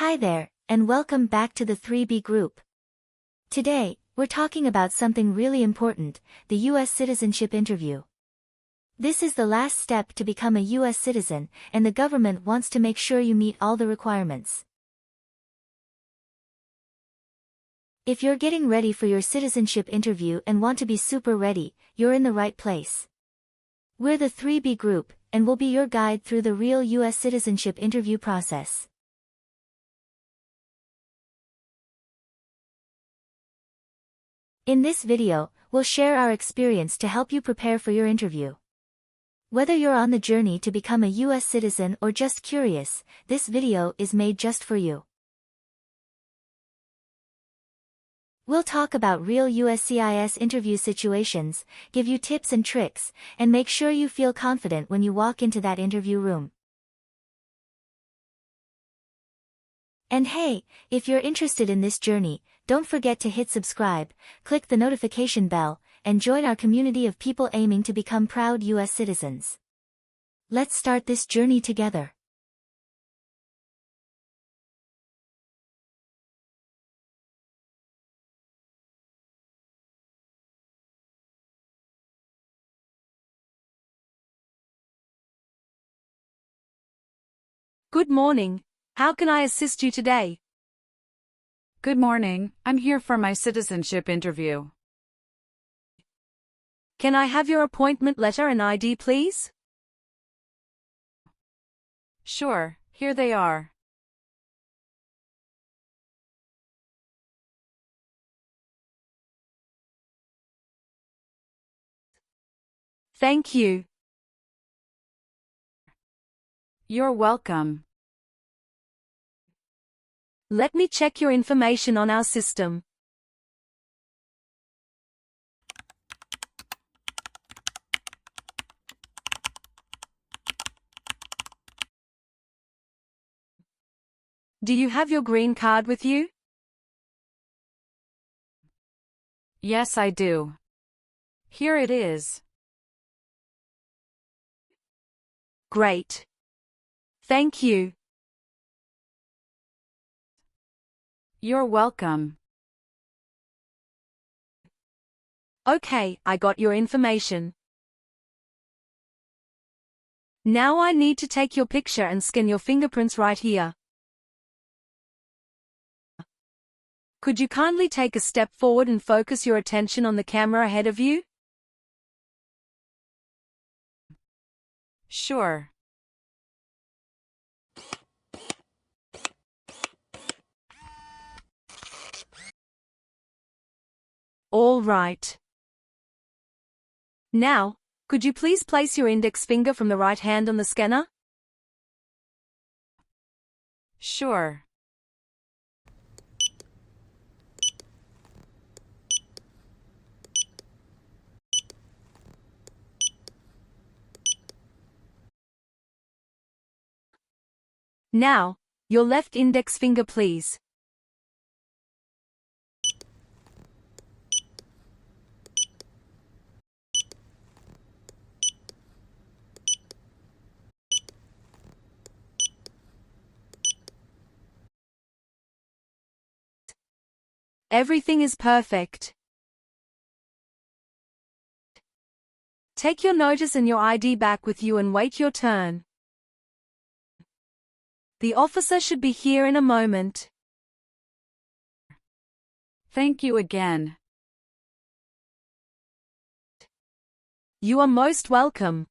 Hi there, and welcome back to the 3B group. Today, we're talking about something really important, the U.S. citizenship interview. This is the last step to become a U.S. citizen, and the government wants to make sure you meet all the requirements. If you're getting ready for your citizenship interview and want to be super ready, you're in the right place. We're the 3B group, and we'll be your guide through the real U.S. citizenship interview process. In this video, we'll share our experience to help you prepare for your interview. Whether you're on the journey to become a U.S. citizen or just curious, this video is made just for you. We'll talk about real USCIS interview situations, give you tips and tricks, and make sure you feel confident when you walk into that interview room. And hey, if you're interested in this journey, don't forget to hit subscribe, click the notification bell, and join our community of people aiming to become proud U.S. citizens. Let's start this journey together. Good morning. How can I assist you today? Good morning, I'm here for my citizenship interview. Can I have your appointment letter and ID, please? Sure, here they are. Thank you. You're welcome. Let me check your information on our system. Do you have your green card with you? Yes, I do. Here it is. Great. Thank you. You're welcome. Okay, I got your information. Now I need to take your picture and scan your fingerprints right here. Could you kindly take a step forward and focus your attention on the camera ahead of you? Sure. All right. Now, could you please place your index finger from the right hand on the scanner? Sure. Now, your left index finger, please. Everything is perfect. Take your notice and your ID back with you and wait your turn. The officer should be here in a moment. Thank you again. You are most welcome.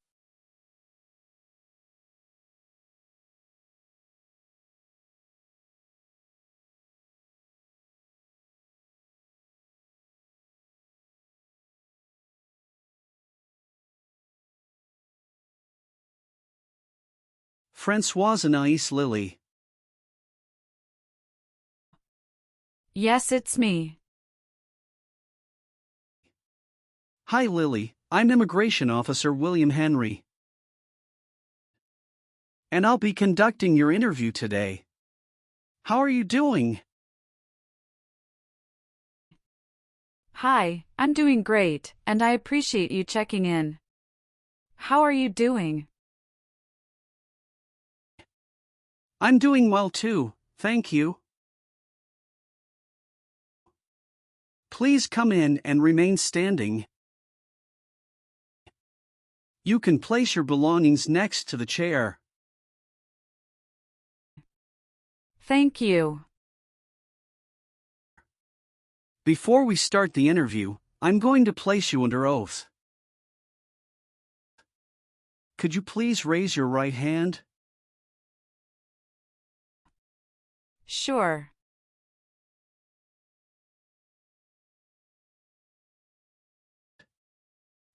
Françoise Anais Lily. Yes, it's me. Hi Lily, I'm Immigration Officer William Henry. And I'll be conducting your interview today. How are you doing? Hi, I'm doing great, and I appreciate you checking in. How are you doing? I'm doing well too, Thank you. Please come in and remain standing. You can place your belongings next to the chair. Thank you. Before we start the interview, I'm going to place you under oath. Could you please raise your right hand? Sure.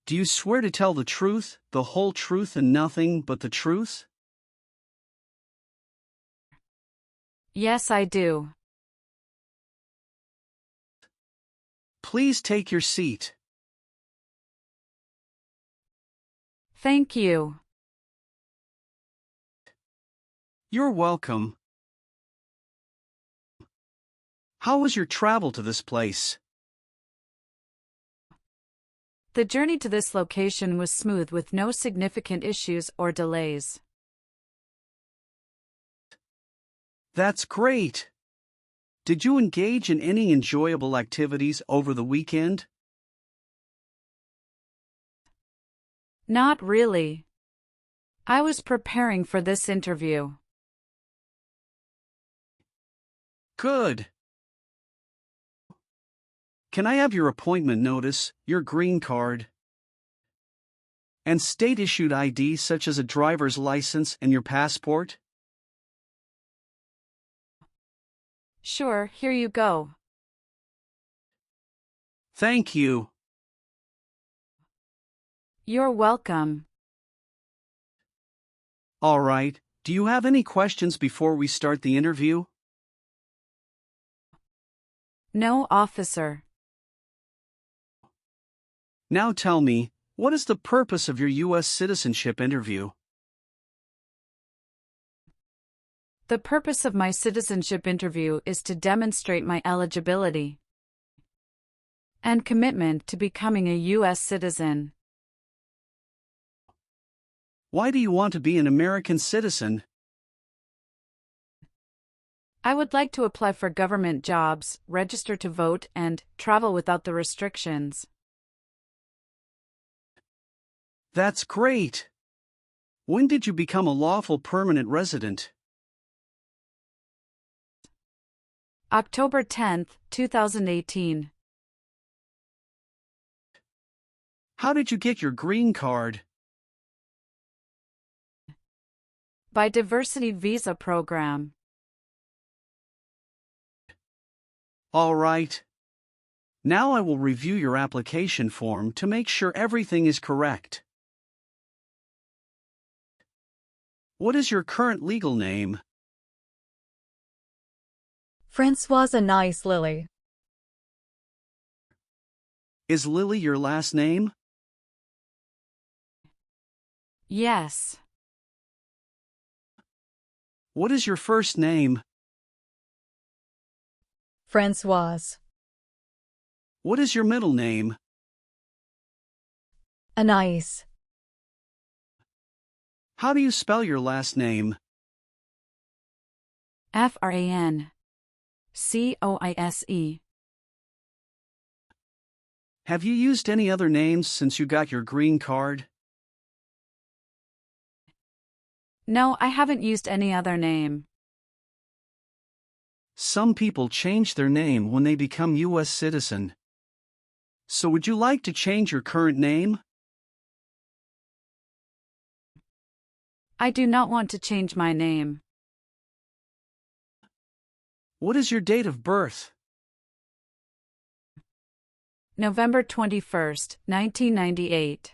Do you swear to tell the truth, the whole truth, and nothing but the truth? Yes, I do. Please take your seat. Thank you. You're welcome. How was your travel to this place? The journey to this location was smooth with no significant issues or delays. That's great. Did you engage in any enjoyable activities over the weekend? Not really. I was preparing for this interview. Good. Can I have your appointment notice, your green card, and state-issued ID such as a driver's license and your passport? Sure, here you go. Thank you. You're welcome. All right, do you have any questions before we start the interview? No, officer. Now tell me, what is the purpose of your U.S. citizenship interview? The purpose of my citizenship interview is to demonstrate my eligibility and commitment to becoming a U.S. citizen. Why do you want to be an American citizen? I would like to apply for government jobs, register to vote, and travel without the restrictions. That's great. When did you become a lawful permanent resident? October 10, 2018. How did you get your green card? By Diversity Visa Program. All right. Now I will review your application form to make sure everything is correct. What is your current legal name? Francoise Anais Lily. Is Lily your last name? Yes. What is your first name? Francoise. What is your middle name? Anais. How do you spell your last name? Francoise. Have you used any other names since you got your green card? No, I haven't used any other name. Some people change their name when they become U.S. citizen. So would you like to change your current name? I do not want to change my name. What is your date of birth? November 21st, 1998.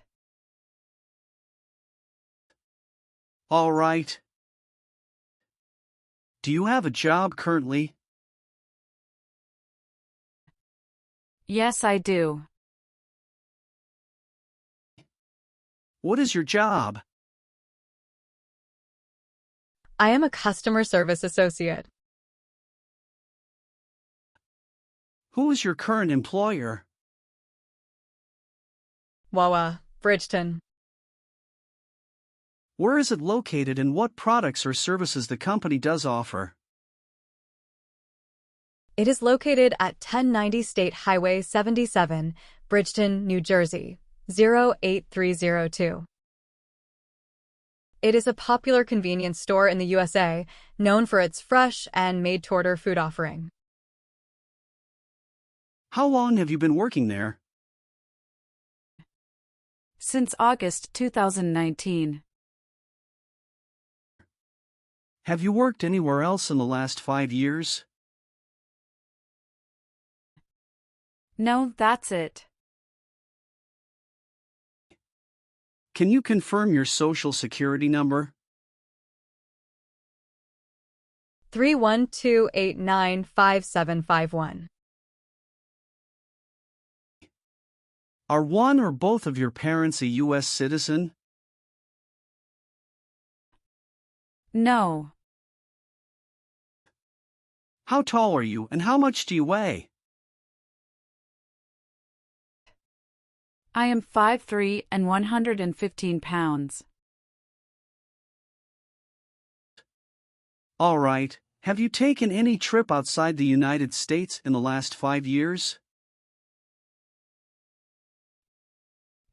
All right. Do you have a job currently? Yes, I do. What is your job? I am a customer service associate. Who is your current employer? Wawa, Bridgeton. Where is it located and what products or services the company does offer? It is located at 1090 State Highway 77, Bridgeton, New Jersey, 08302. It is a popular convenience store in the USA, known for its fresh and made-to-order food offering. How long have you been working there? Since August 2019. Have you worked anywhere else in the last 5 years? No, that's it. Can you confirm your social security number? 312895751. Are one or both of your parents a U.S. citizen? No. How tall are you and how much do you weigh? I am 5'3" and 115 pounds. All right. Have you taken any trip outside the United States in the last 5 years?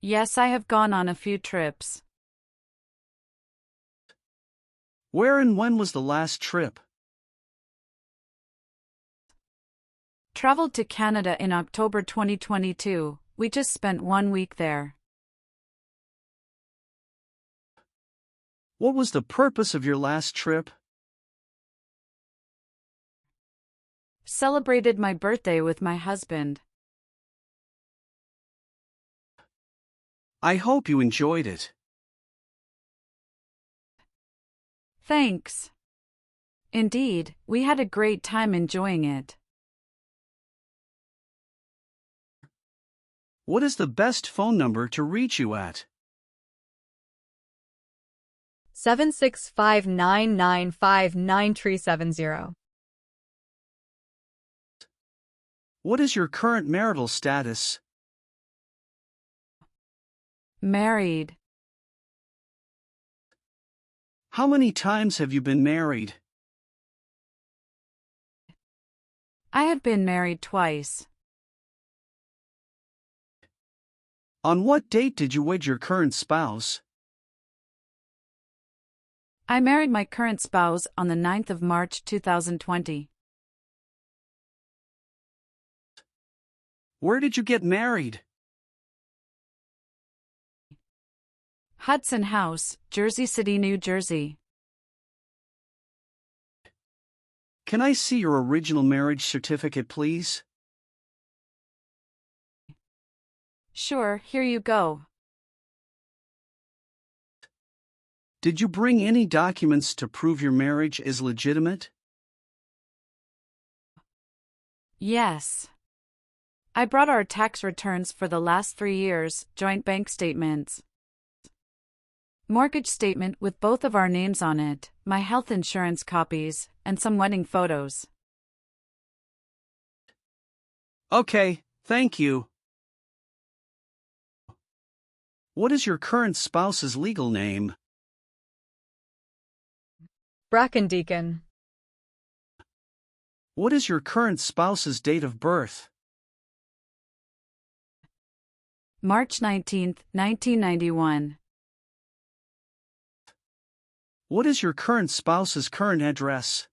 Yes, I have gone on a few trips. Where and when was the last trip? Traveled to Canada in October 2022. We just spent 1 week there. What was the purpose of your last trip? Celebrated my birthday with my husband. I hope you enjoyed it. Thanks. Indeed, we had a great time enjoying it. What is the best phone number to reach you at? 765995970. What is your current marital status? Married. How many times have you been married? I have been married twice. On what date did you wed your current spouse? I married my current spouse on the 9th of March 2020. Where did you get married? Hudson House, Jersey City, New Jersey. Can I see your original marriage certificate, please? Sure, here you go. Did you bring any documents to prove your marriage is legitimate? Yes. I brought our tax returns for the last 3 years, joint bank statements, mortgage statement with both of our names on it, my health insurance copies, and some wedding photos. Okay, thank you. What is your current spouse's legal name? Brackendeacon. What is your current spouse's date of birth? March 19, 1991. What is your current spouse's current address?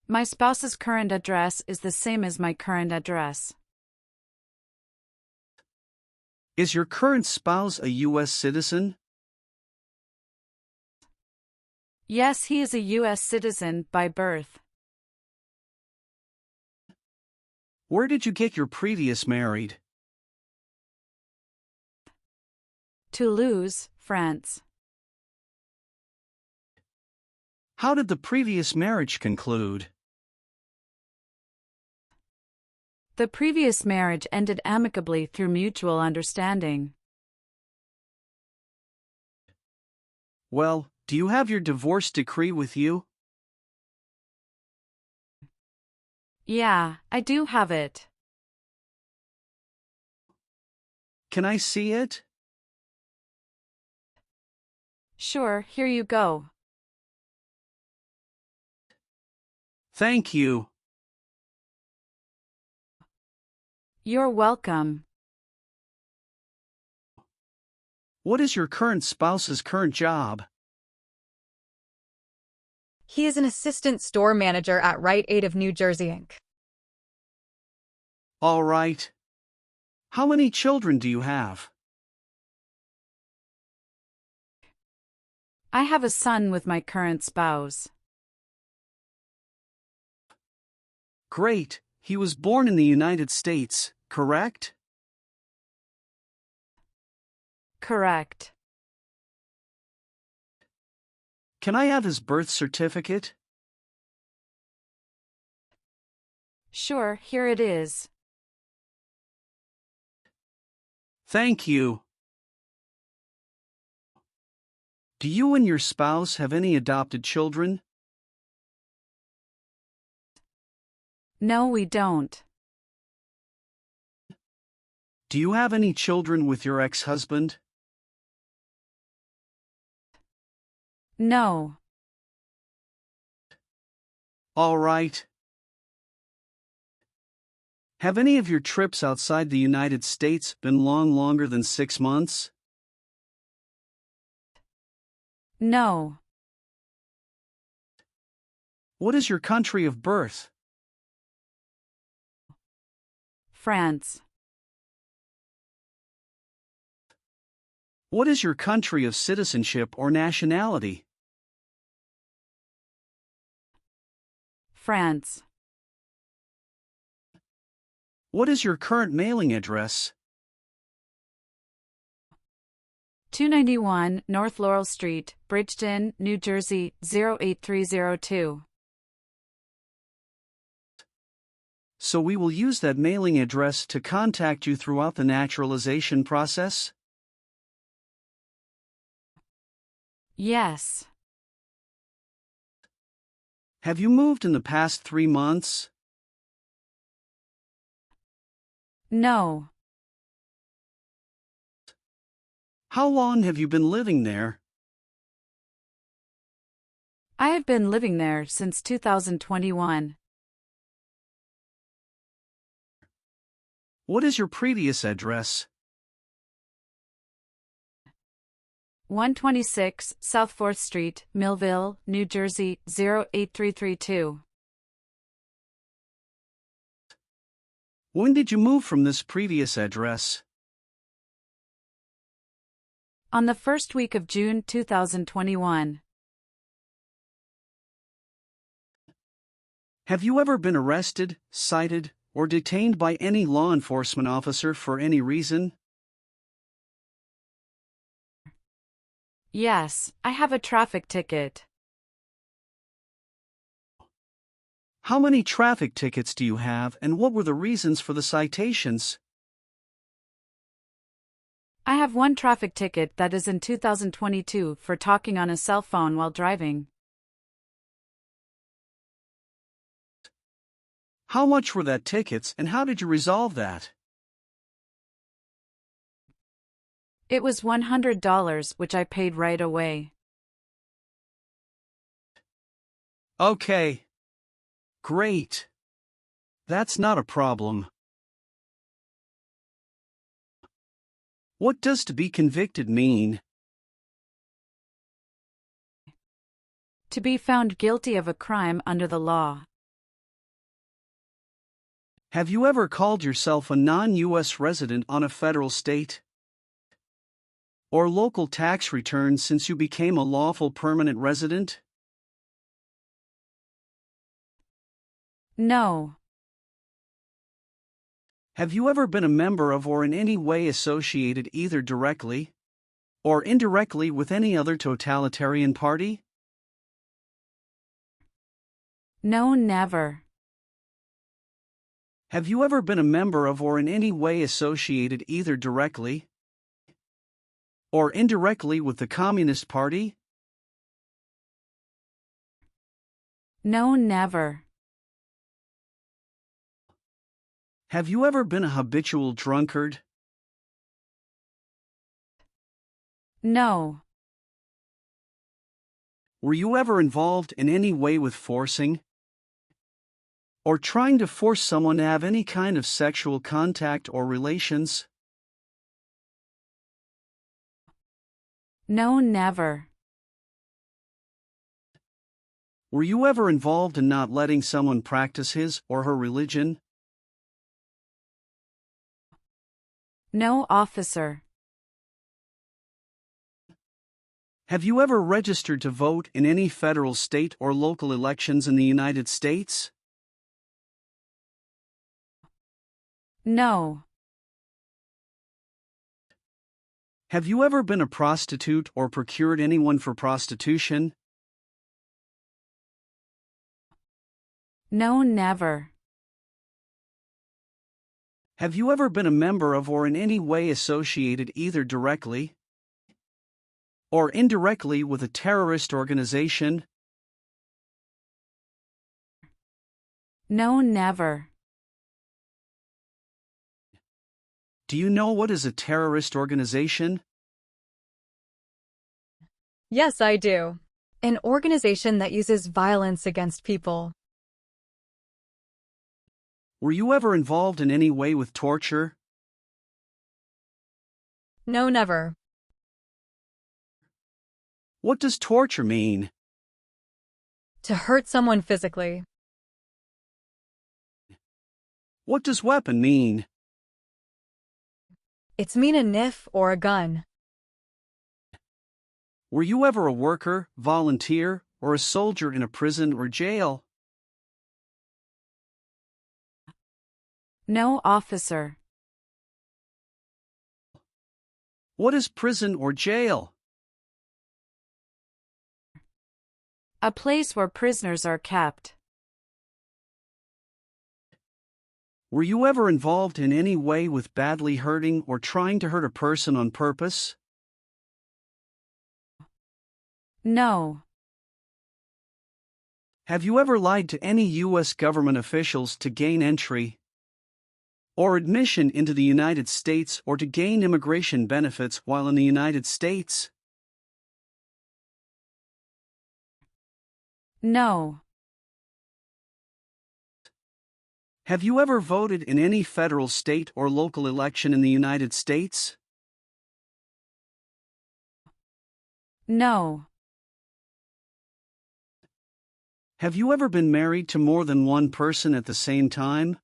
My spouse's current address is the same as my current address. Is your current spouse a U.S. citizen? Yes, he is a U.S. citizen by birth. Where did you get your previous married? Toulouse, France. How did the previous marriage conclude? The previous marriage ended amicably through mutual understanding. Well, do you have your divorce decree with you? Yeah, I do have it. Can I see it? Sure, here you go. Thank you. You're welcome. What is your current spouse's current job? He is an assistant store manager at Rite Aid of New Jersey, Inc. All right. How many children do you have? I have a son with my current spouse. Great. He was born in the United States, correct? Correct. Can I have his birth certificate? Sure, here it is. Thank you. Do you and your spouse have any adopted children? No, we don't. Do you have any children with your ex-husband? No. All right. Have any of your trips outside the United States been longer than 6 months? No. What is your country of birth? France. What is your country of citizenship or nationality? France. What is your current mailing address? 291 North Laurel Street, Bridgeton, New Jersey, 08302. So we will use that mailing address to contact you throughout the naturalization process? Yes. Have you moved in the past 3 months? No. How long have you been living there? I have been living there since 2021. What is your previous address? 126 South 4th Street, Millville, New Jersey, 08332. When did you move from this previous address? On the first week of June 2021. Have you ever been arrested, cited, or detained by any law enforcement officer for any reason? Yes, I have a traffic ticket. How many traffic tickets do you have, and what were the reasons for the citations? I have one traffic ticket that is in 2022 for talking on a cell phone while driving. How much were that tickets, and how did you resolve that? It was $100, which I paid right away. Okay. Great. That's not a problem. What does to be convicted mean? To be found guilty of a crime under the law. Have you ever called yourself a non-U.S. resident on a federal, state, or local tax return since you became a lawful permanent resident? No. Have you ever been a member of or in any way associated either directly or indirectly with any other totalitarian party? No, never. Have you ever been a member of or in any way associated either directly or indirectly with the Communist Party? No, never. Have you ever been a habitual drunkard? No. Were you ever involved in any way with forcing, Or trying to force someone to have any kind of sexual contact or relations? No, never. Were you ever involved in not letting someone practice his or her religion? No, officer. Have you ever registered to vote in any federal, state, or local elections in the United States? No. Have you ever been a prostitute or procured anyone for prostitution? No, never. Have you ever been a member of or in any way associated either directly or indirectly with a terrorist organization? No, never. Do you know what is a terrorist organization? Yes, I do. An organization that uses violence against people. Were you ever involved in any way with torture? No, never. What does torture mean? To hurt someone physically. What does weapon mean? It's mean a knife or a gun. Were you ever a worker, volunteer, or a soldier in a prison or jail? No, officer. What is prison or jail? A place where prisoners are kept. Were you ever involved in any way with badly hurting or trying to hurt a person on purpose? No. Have you ever lied to any U.S. government officials to gain entry or admission into the United States or to gain immigration benefits while in the United States? No. Have you ever voted in any federal, state, or local election in the United States? No. Have you ever been married to more than one person at the same time?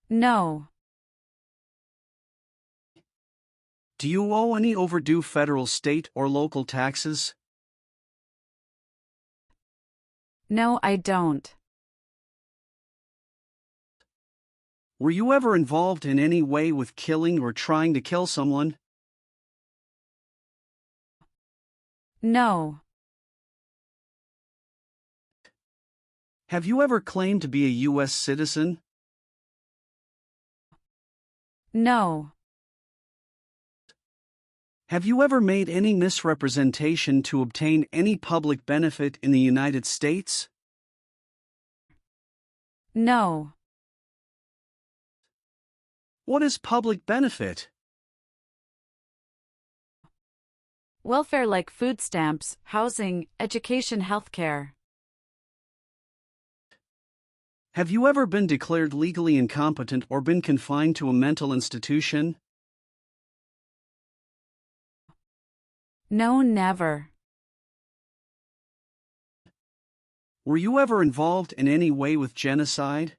No. Do you owe any overdue federal, state, or local taxes? No, I don't. Were you ever involved in any way with killing or trying to kill someone? No. Have you ever claimed to be a U.S. citizen? No. Have you ever made any misrepresentation to obtain any public benefit in the United States? No. What is public benefit? Welfare like food stamps, housing, education, healthcare. Have you ever been declared legally incompetent or been confined to a mental institution? No, never. Were you ever involved in any way with genocide?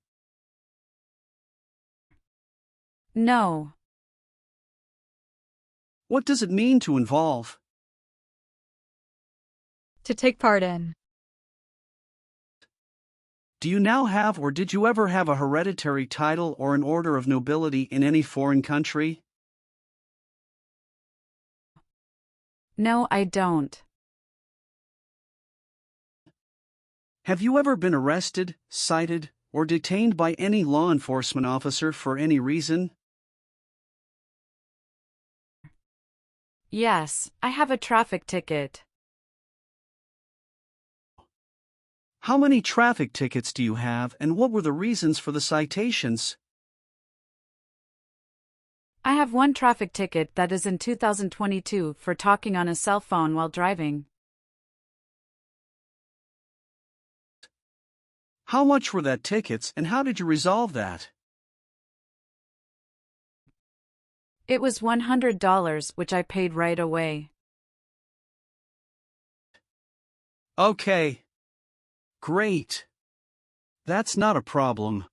No. What does it mean to involve? To take part in. Do you now have or did you ever have a hereditary title or an order of nobility in any foreign country? No, I don't. Have you ever been arrested, cited, or detained by any law enforcement officer for any reason? Yes, I have a traffic ticket. How many traffic tickets do you have and what were the reasons for the citations? I have one traffic ticket that is in 2022 for talking on a cell phone while driving. How much were that tickets and how did you resolve that? It was $100, which I paid right away. Okay. Great. That's not a problem.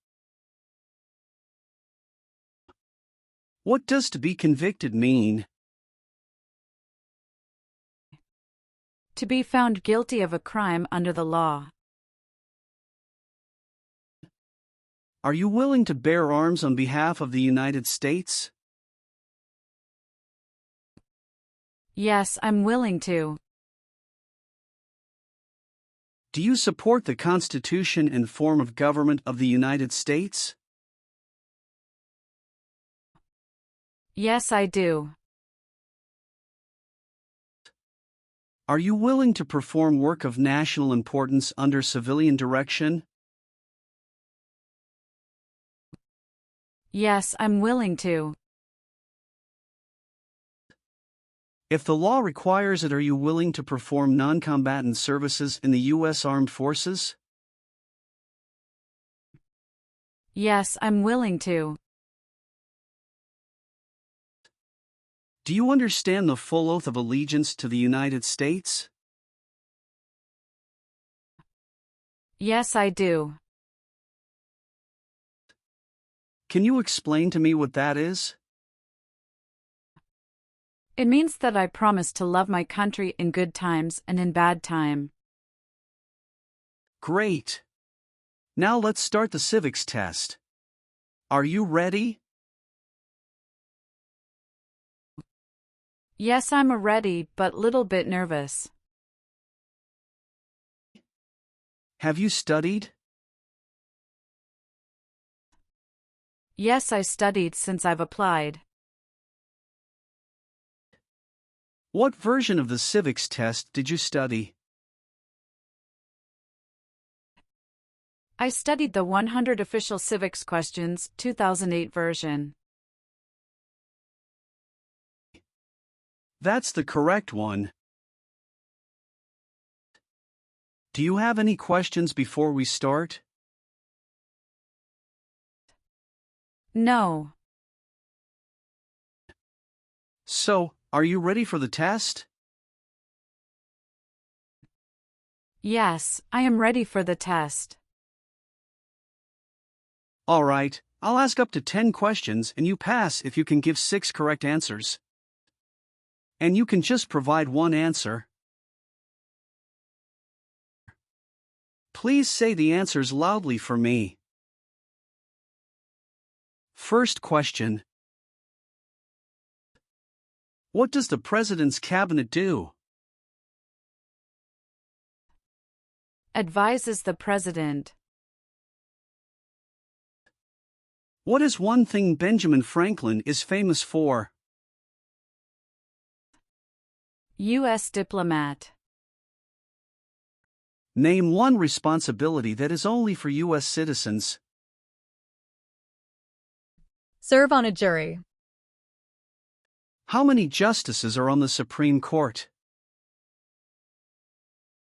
What does to be convicted mean? To be found guilty of a crime under the law. Are you willing to bear arms on behalf of the United States? Yes, I'm willing to. Do you support the Constitution and form of government of the United States? Yes, I do. Are you willing to perform work of national importance under civilian direction? Yes, I'm willing to. If the law requires it, are you willing to perform non-combatant services in the U.S. Armed Forces? Yes, I'm willing to. Do you understand the full oath of allegiance to the United States? Yes, I do. Can you explain to me what that is? It means that I promise to love my country in good times and in bad time. Great. Now let's start the civics test. Are you ready? Yes, I'm ready, but little bit nervous. Have you studied? Yes, I studied since I've applied. What version of the civics test did you study? I studied the 100 Official Civics Questions, 2008 version. That's the correct one. Do you have any questions before we start? No. So, are you ready for the test? Yes, I am ready for the test. All right, I'll ask up to 10 questions and you pass if you can give 6 correct answers. And you can just provide one answer. Please say the answers loudly for me. First question. What does the President's Cabinet do? Advises the President. What is one thing Benjamin Franklin is famous for? U.S. diplomat. Name one responsibility that is only for U.S. citizens. Serve on a jury. How many justices are on the Supreme Court?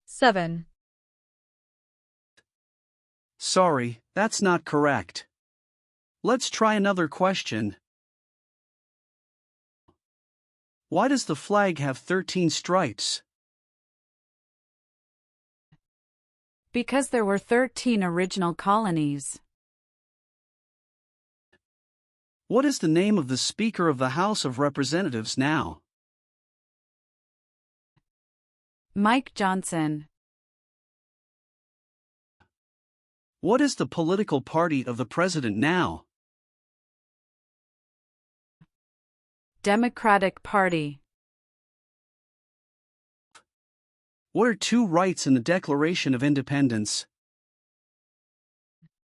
7. Sorry, that's not correct. Let's try another question. Why does the flag have 13 stripes? Because there were 13 original colonies. What is the name of the Speaker of the House of Representatives now? Mike Johnson. What is the political party of the President now? Democratic Party. What are 2 rights in the Declaration of Independence?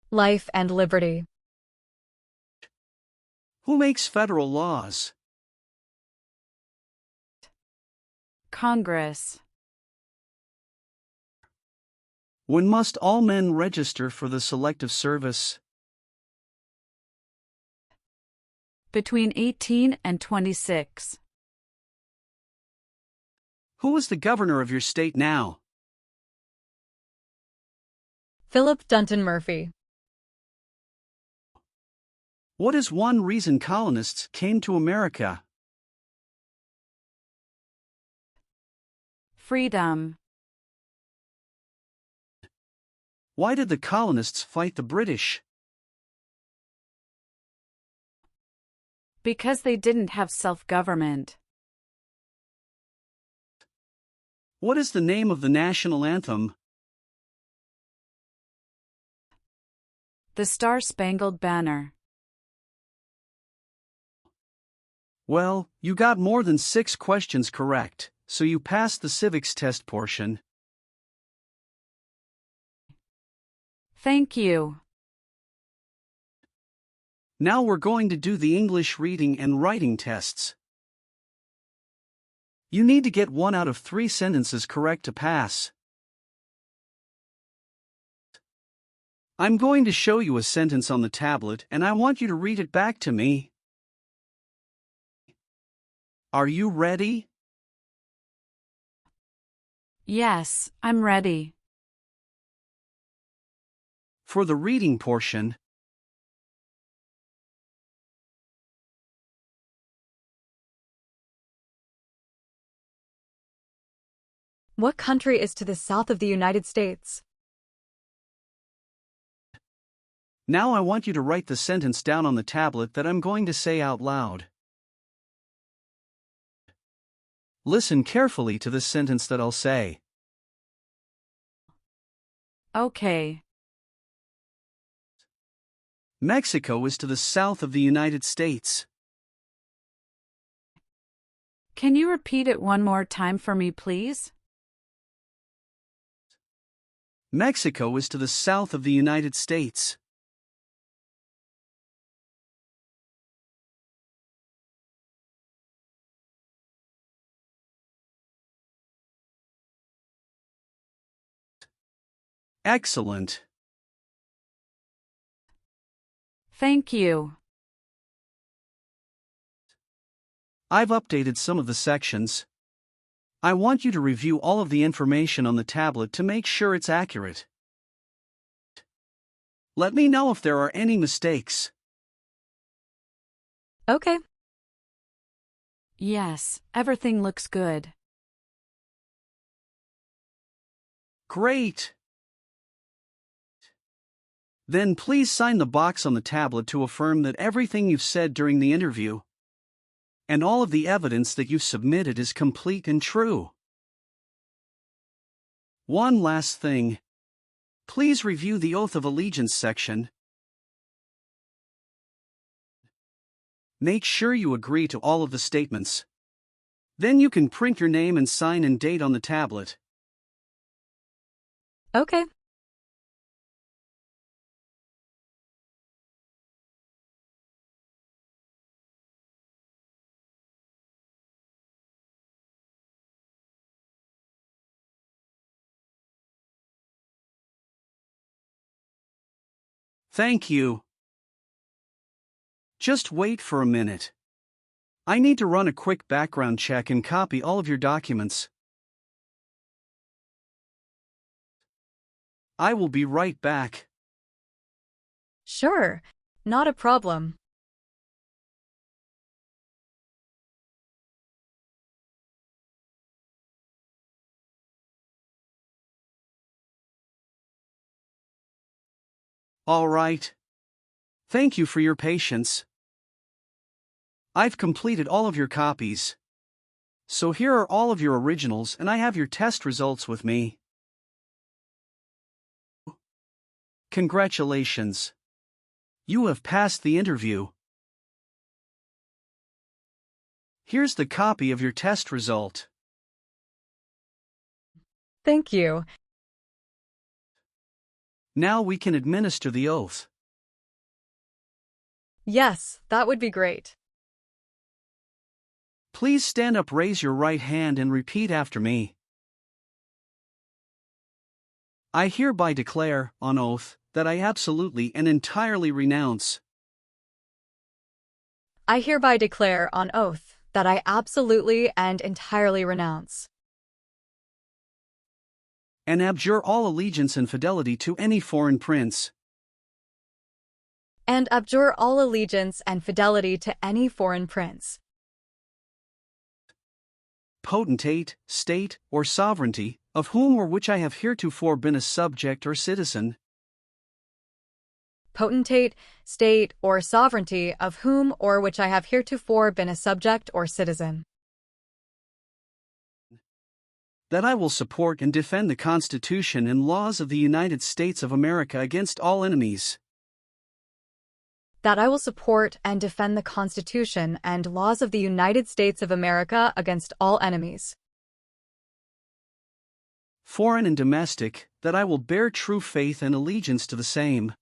Life and liberty. Who makes federal laws? Congress. When must all men register for the Selective Service? Between 18 and 26. Who is the governor of your state now? Philip Dunton Murphy. What is one reason colonists came to America? Freedom. Why did the colonists fight the British? Because they didn't have self-government. What is the name of the national anthem? The Star-Spangled Banner. Well, you got more than 6 questions correct, so you passed the civics test portion. Thank you. Now we're going to do the English reading and writing tests. You need to get 1 out of 3 sentences correct to pass. I'm going to show you a sentence on the tablet and I want you to read it back to me. Are you ready? Yes, I'm ready. For the reading portion, What country is to the south of the United States? now I want you to write the sentence down on the tablet that I'm going to say out loud. Listen carefully to the sentence that I'll say. Okay. Mexico is to the south of the United States. Can you repeat it one more time for me, please? Mexico is to the south of the United States. Excellent. Thank you. I've updated some of the sections. I want you to review all of the information on the tablet to make sure it's accurate. Let me know if there are any mistakes. Okay. Yes, everything looks good. Great! Then please sign the box on the tablet to affirm that everything you've said during the interview and all of the evidence that you've submitted is complete and true. One last thing. Please review the Oath of Allegiance section. Make sure you agree to all of the statements. Then you can print your name and sign and date on the tablet. Okay. Thank you. Just wait for a minute. I need to run a quick background check and copy all of your documents. I will be right back. Sure. Not a problem. All right. Thank you for your patience. I've completed all of your copies. So here are all of your originals and I have your test results with me. Congratulations. You have passed the interview. Here's the copy of your test result. Thank you. Now we can administer the oath. Yes, that would be great. Please stand up, raise your right hand and repeat after me. I hereby declare, on oath, that I absolutely and entirely renounce I hereby declare on oath that I absolutely and entirely renounce and abjure all allegiance and fidelity to any foreign prince, and abjure all allegiance and fidelity to any foreign prince, potentate, state, or sovereignty, of whom or which I have heretofore been a subject or citizen, potentate, state, or sovereignty of whom or which I have heretofore been a subject or citizen, that I will support and defend the Constitution and laws of the United States of America against all enemies, that I will support and defend the Constitution and laws of the United States of America against all enemies, foreign and domestic, that I will bear true faith and allegiance to the same,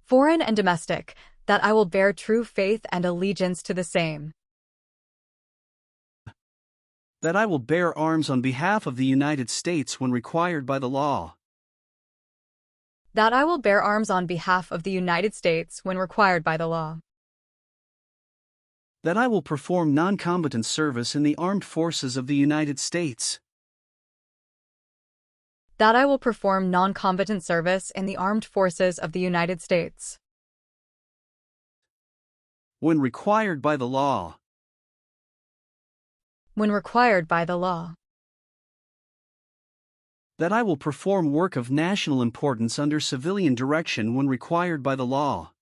foreign and domestic, that I will bear true faith and allegiance to the same, that I will bear arms on behalf of the United States when required by the law, that I will bear arms on behalf of the United States when required by the law, that I will perform non-combatant service in the armed forces of the United States, that I will perform non-combatant service in the armed forces of the United States, when required by the law, when required by the law, that I will perform work of national importance under civilian direction when required by the law,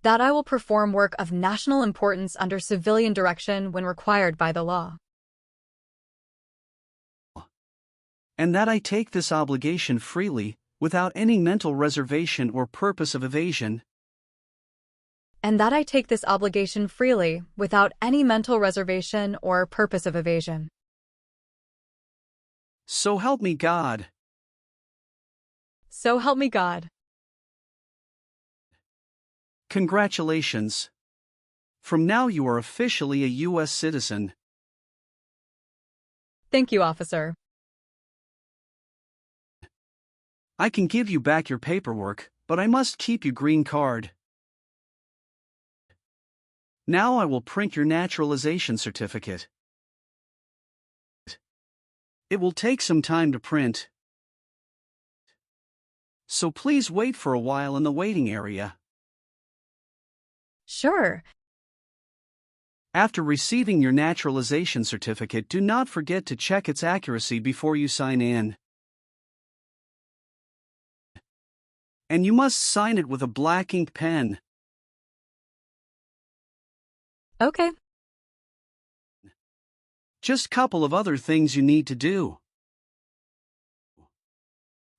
that I will perform work of national importance under civilian direction when required by the law, and that I take this obligation freely, without any mental reservation or purpose of evasion, and that I take this obligation freely, without any mental reservation or purpose of evasion. So help me God. So help me God. Congratulations. From now you are officially a U.S. citizen. Thank you, officer. I can give you back your paperwork, but I must keep your green card. Now I will print your naturalization certificate. It will take some time to print, so please wait for a while in the waiting area. Sure. After receiving your naturalization certificate, do not forget to check its accuracy before you sign in. And you must sign it with a black ink pen. Okay. Just a couple of other things you need to do.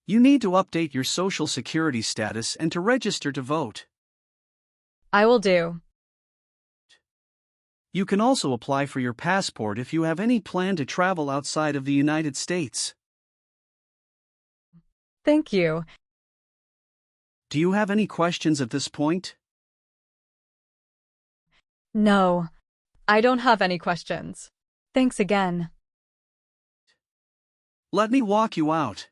You need to update your Social Security status and to register to vote. I will do. You can also apply for your passport if you have any plan to travel outside of the United States. Thank you. Do you have any questions at this point? No, I don't have any questions. Thanks again. Let me walk you out.